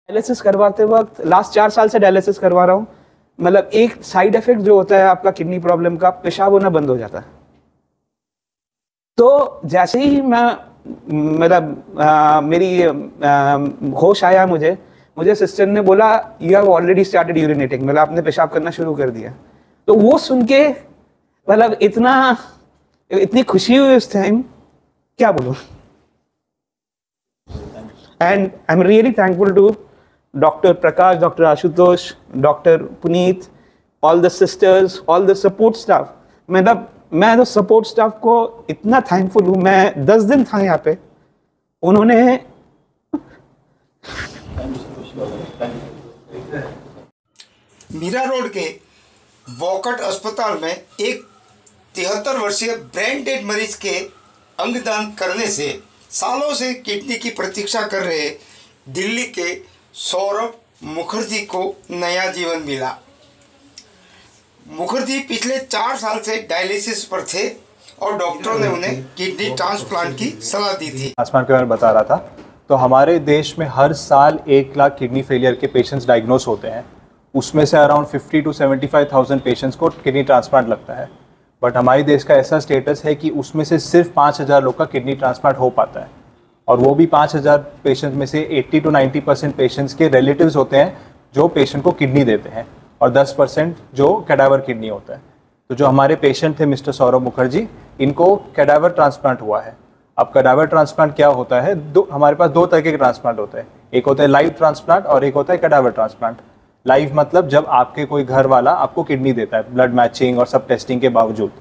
Dialysis करवाते वक्त last 4 साल से डायलिसिस करवा रहा हूँ, मतलब एक साइड इफेक्ट जो होता है आपका किडनी प्रॉब्लम का, पेशाब होना बंद हो जाता है। तो जैसे ही मैं मतलब मेरी होश आया, मुझे सिस्टर ने बोला you have already started urinating, मतलब आपने पेशाब करना शुरू कर दिया। तो वो सुन के मतलब इतनी खुशी हुई उस टाइम, क्या बोलूं। And I am really thankful to doctor Prakash, doctor Ashutosh, doctor Puneet, all the sisters, all the support staff. मतलब मैं तो सपोर्ट स्टाफ को इतना थैंकफुल हूँ। मैं 10 दिन था यहाँ पे, उन्होंने मीरा रोड के वॉकट अस्पताल में एक 73 वर्षीय ब्रेन डेड मरीज के अंगदान करने से सालों से किडनी की प्रतीक्षा कर रहे दिल्ली के सौरभ मुखर्जी को नया जीवन मिला। मुखर्जी पिछले 4 साल से डायलिसिस पर थे और डॉक्टरों ने उन्हें किडनी ट्रांसप्लांट की सलाह दी थी। ट्रांसप्लांट के बारे में बता रहा था, तो हमारे देश में हर साल 1 लाख किडनी फेलियर के पेशेंट्स डायग्नोस होते हैं। उसमें से अराउंड 50 to 75,000 पेशेंट्स को किडनी ट्रांसप्लांट लगता है। बट हमारे देश का ऐसा स्टेटस है कि उसमें से सिर्फ 5,000 लोग का किडनी ट्रांसप्लांट हो पाता है, और वो भी 5,000 पेशेंट्स में से 80 to 90% पेशेंट्स के रिलेटिव्स होते हैं जो पेशेंट को किडनी देते हैं, और 10% जो कैडावर किडनी होता है। तो जो हमारे पेशेंट थे मिस्टर सौरभ मुखर्जी, इनको कैडावर ट्रांसप्लांट हुआ है। अब कैडावर ट्रांसप्लांट क्या होता है, हमारे पास 2 तरह के ट्रांसप्लांट होते हैं। एक होता है लाइव ट्रांसप्लांट और एक होता है कैडावर ट्रांसप्लांट। लाइव मतलब जब आपके कोई घर वाला आपको किडनी देता है ब्लड मैचिंग और सब टेस्टिंग के बावजूद।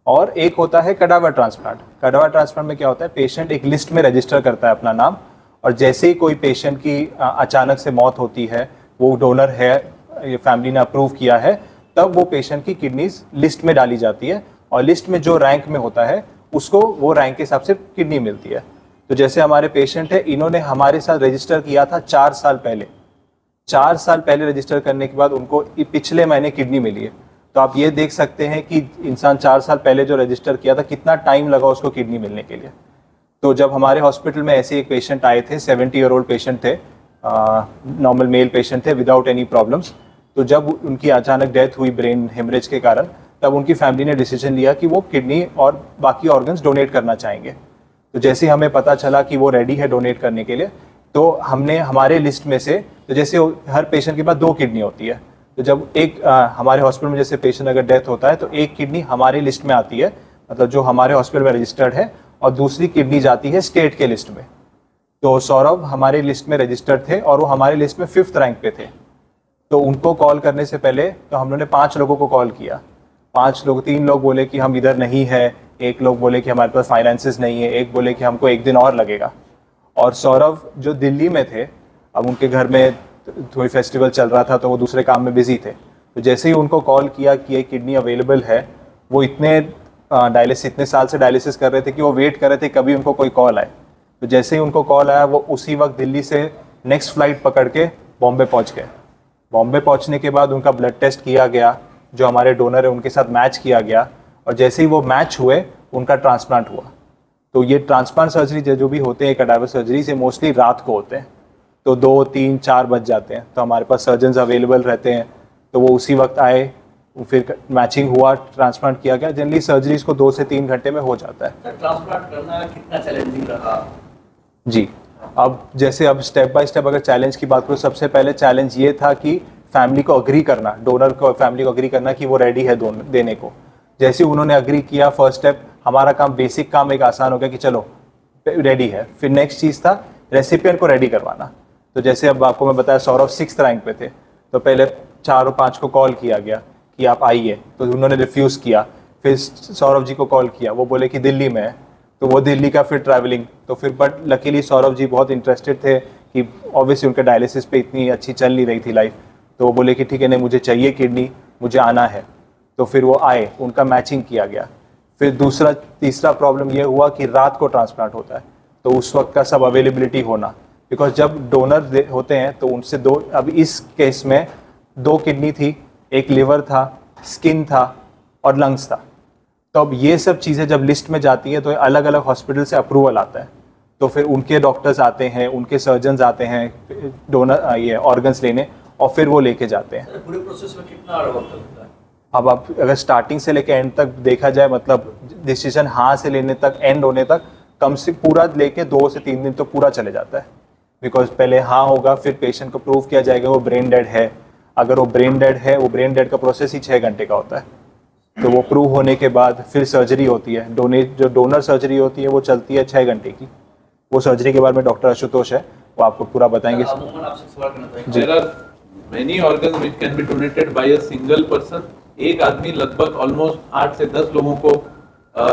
और एक होता है कैडावर ट्रांसप्लांट। कैडावर ट्रांसप्लांट में क्या होता है, पेशेंट एक लिस्ट में रजिस्टर करता है अपना नाम, और जैसे ही कोई पेशेंट की अचानक से मौत होती है, वो डोनर है, ये फैमिली ने अप्रूव किया है, तब वो पेशेंट की किडनीज लिस्ट में डाली जाती है, और लिस्ट में जो रैंक में होता है उसको वो रैंक के हिसाब से किडनी मिलती है। तो जैसे हमारे पेशेंट है, इन्होंने हमारे साथ रजिस्टर किया था 4 साल पहले। 4 साल पहले रजिस्टर करने के बाद उनको पिछले महीने किडनी मिली है। तो आप ये देख सकते हैं कि इंसान 4 साल पहले जो रजिस्टर किया था, कितना टाइम लगा उसको किडनी मिलने के लिए। तो जब हमारे हॉस्पिटल में ऐसे एक पेशेंट आए थे, 70 ईयर ओल्ड पेशेंट थे, नॉर्मल मेल पेशेंट थे विदाउट एनी प्रॉब्लम्स। तो जब उनकी अचानक डेथ हुई ब्रेन हेमरेज के कारण, तब उनकी फैमिली ने डिसीजन लिया कि वो किडनी और बाकी ऑर्गन्स डोनेट करना चाहेंगे। तो जैसे हमें पता चला कि वो रेडी है डोनेट करने के लिए, तो हमने हमारे लिस्ट में से, तो जैसे हर पेशेंट के पास 2 किडनी होती है, तो जब एक हमारे हॉस्पिटल में जैसे पेशेंट अगर डेथ होता है तो एक किडनी हमारी लिस्ट में आती है, मतलब जो हमारे हॉस्पिटल में रजिस्टर्ड है, और दूसरी किडनी जाती है स्टेट के लिस्ट में। तो सौरभ हमारे लिस्ट में रजिस्टर्ड थे और वो हमारे लिस्ट में 5th रैंक पे थे। तो उनको कॉल करने से पहले तो हम लोगों ने 5 लोगों को कॉल किया। 3 लोग बोले कि हम इधर नहीं है, एक लोग बोले कि हमारे पास फाइनेंसेस नहीं है, एक बोले कि हमको 1 दिन और लगेगा। और सौरभ जो दिल्ली में थे, अब उनके घर में कोई फेस्टिवल चल रहा था तो वो दूसरे काम में बिजी थे। तो जैसे ही उनको कॉल किया कि ये किडनी अवेलेबल है, वो इतने साल से डायलिसिस कर रहे थे कि वो वेट कर रहे थे कभी उनको कोई कॉल आए। तो जैसे ही उनको कॉल आया, वो उसी वक्त दिल्ली से नेक्स्ट फ्लाइट पकड़ के बॉम्बे पहुंच गए। बॉम्बे पहुंचने के बाद उनका ब्लड टेस्ट किया गया, जो हमारे डोनर है उनके साथ मैच किया गया, और जैसे ही वो मैच हुए उनका ट्रांसप्लांट हुआ। तो ये ट्रांसप्लांट सर्जरी जो भी होते हैं कैडावर सर्जरी से, मोस्टली रात को होते हैं, तो 2, 3, 4 बज जाते हैं। तो हमारे पास सर्जन्स अवेलेबल रहते हैं, तो वो उसी वक्त आए, फिर मैचिंग हुआ, ट्रांसप्लांट किया गया। जनरली सर्जरीज को 2 से 3 घंटे में हो जाता है। ट्रांसप्लांट करना कितना चैलेंजिंग रहा? जी, अब स्टेप बाय स्टेप अगर चैलेंज की बात करूँ, सबसे पहले चैलेंज ये था कि फैमिली को अग्री करना, डोनर को फैमिली को अग्री करना कि वो रेडी है देने को। जैसे उन्होंने अग्री किया, फर्स्ट स्टेप हमारा काम, बेसिक काम एक आसान हो गया कि चलो रेडी है। फिर नेक्स्ट चीज़ था रेसिपिएंट को रेडी करवाना। तो जैसे अब आपको मैं बताया सौरभ 6th रैंक पे थे, तो पहले 4 और 5 को कॉल किया गया कि आप आइए, तो उन्होंने रिफ्यूज़ किया। फिर सौरभ जी को कॉल किया, वो बोले कि दिल्ली में है, तो वो दिल्ली का फिर ट्रैवलिंग। तो फिर बट लकीली सौरभ जी बहुत इंटरेस्टेड थे कि ऑब्वियसली उनके डायलिसिस पे इतनी अच्छी चल नहीं रही थी लाइफ, तो वो बोले कि ठीक है, नहीं मुझे चाहिए किडनी, मुझे आना है। तो फिर वो आए, उनका मैचिंग किया गया। फिर तीसरा प्रॉब्लम ये हुआ कि रात को ट्रांसप्लांट होता है, तो उस वक्त का सब अवेलेबिलिटी होना, बिकॉज जब डोनर होते हैं तो उनसे 2, अब इस केस में 2 किडनी थी, एक लिवर था, स्किन था और लंग्स था। तो अब ये सब चीज़ें जब लिस्ट में जाती है तो अलग अलग हॉस्पिटल से अप्रूवल आता है। तो फिर उनके डॉक्टर्स आते हैं, उनके सर्जन्स आते हैं डोनर ये ऑर्गन्स लेने, और फिर वो लेके जाते हैं। सर, पूरे प्रोसेस में कितना वक्त लगता है? अब आप अगर स्टार्टिंग से लेके एंड तक देखा जाए, मतलब डिसीजन हाँ से लेने तक एंड होने तक कम से पूरा लेके 2 से 3 दिन तो पूरा चले जाता है। बिकॉज पहले हाँ होगा, फिर पेशेंट को प्रूव किया जाएगा वो ब्रेन डेड है। अगर वो ब्रेन डेड है, वो ब्रेन डेड का प्रोसेस ही 6 घंटे का होता है। तो वो प्रूव होने के बाद फिर सर्जरी होती है। जो डोनर सर्जरी होती है वो चलती है 6 घंटे की। वो सर्जरी के बारे में डॉक्टर आशुतोष है, वो आपको पूरा बताएंगे। अमूमन आपसे सवाल करना चाहेंगे। जी। There are many organs which can be donated by a single person. एक आदमी लगभग ऑलमोस्ट 8 से 10 लोगों को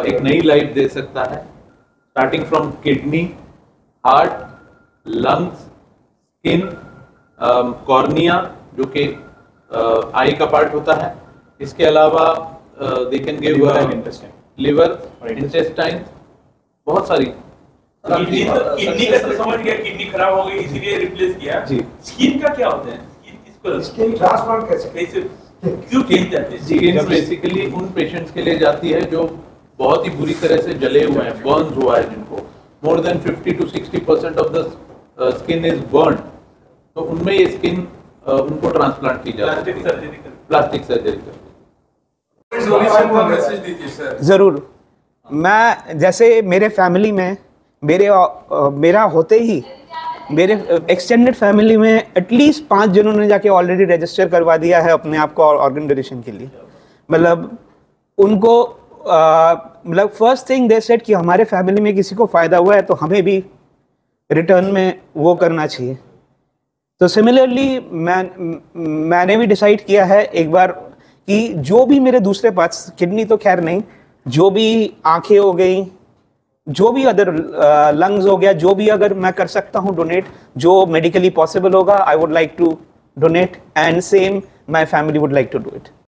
एक नई लाइफ दे सकता है, starting from kidney, heart, lungs, skin, cornea जो कि आई का पार्ट होता है। इसके अलावा they can give liver, intestine, बहुत सारी। किडनी का तो समझ गया, किडनी खराब हो गई इसीलिए रिप्लेस किया। जी। स्किन का क्या होता है? स्किन किसको? स्किन ट्रांसप्लांट कैसे? क्यों किए जाते हैं? स्किन बेसिकली उन पेशेंट्स के लिए जाती है जो बहुत ही बुरी तरह से जले हुए हैं, बर्न्स हुआ है, जिनको more than 50 to 60% of the skin is burn, तो उनमें ये स्किन उनको ट्रांसप्लांट की जाती है, प्लास्टिक सर्जरी कर। मैसेज दीजिए सर। ज़रूर। मैं जैसे मेरे फैमिली में मेरा होते ही मेरे एक्सटेंडेड फैमिली में एटलीस्ट 5 जनों ने जाके ऑलरेडी रजिस्टर करवा दिया है अपने आप को ऑर्गन डोनेशन के लिए। मतलब उनको मतलब फर्स्ट थिंग दे सेड कि हमारे फैमिली में किसी को फ़ायदा हुआ है तो हमें भी रिटर्न में वो करना चाहिए। तो सिमिलरली मैंने भी डिसाइड किया है एक बार कि जो भी मेरे दूसरे पार्ट्स, किडनी तो खैर नहीं, जो भी आंखें हो गई, जो भी अदर लंग्स हो गया, जो भी अगर मैं कर सकता हूँ डोनेट, जो मेडिकली पॉसिबल होगा, I would like to donate, and same my family would like to do it.